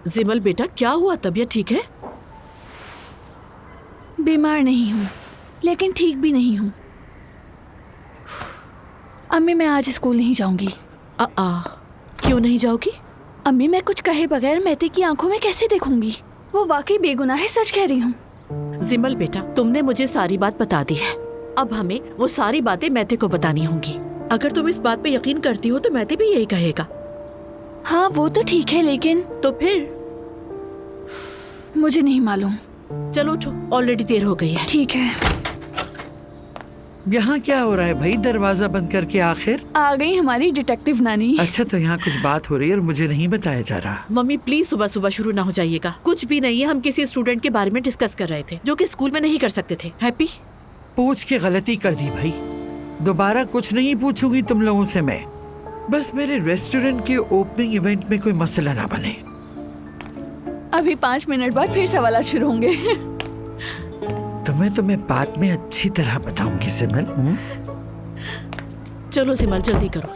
जिमल बेटा, क्या हुआ? तबीयत ठीक है? बीमार नहीं हूँ, लेकिन ठीक भी नहीं हूँ। अम्मी, मैं आज स्कूल नहीं जाऊंगी। क्यों नहीं जाओगी? अम्मी, मैं कुछ कहे बगैर मेहती की आंखों में कैसे देखूंगी? वो वाकई बेगुनाह है, सच कह रही हूँ। जिमल बेटा, तुमने मुझे सारी बात बता दी है। अब हमें वो सारी बातें मैथे को बतानी होंगी। अगर तुम इस बात पे यकीन करती हो तो मैथे भी यही कहेगा। हाँ, वो तो ठीक है, लेकिन तो फिर? मुझे नहीं मालूम। चलो उठो, ऑलरेडी देर हो गई है। ठीक है। यहाँ क्या हो रहा है भाई? दरवाजा बंद करके आखिर आ गई हमारी डिटेक्टिव नानी। अच्छा, तो यहाँ कुछ बात हो रही है और मुझे नहीं बताया जा रहा। मम्मी प्लीज सुबह सुबह शुरू ना हो जाइएगा। कुछ भी नहीं है, हम किसी स्टूडेंट के बारे में डिस्कस कर रहे थे जो कि स्कूल में नहीं कर सकते थे। हैप्पी, पूछ के गलती कर दी भाई। दोबारा कुछ नहीं पूछूंगी तुम लोगों से मैं। बस मेरे रेस्टोरेंट के ओपनिंग इवेंट में कोई मसला ना बने। अभी 5 मिनट बाद फिर सवाल शुरू होंगे। तुम्हें बाद में अच्छी तरह बताऊंगी सिमरन। चलो सिमल जल्दी करो।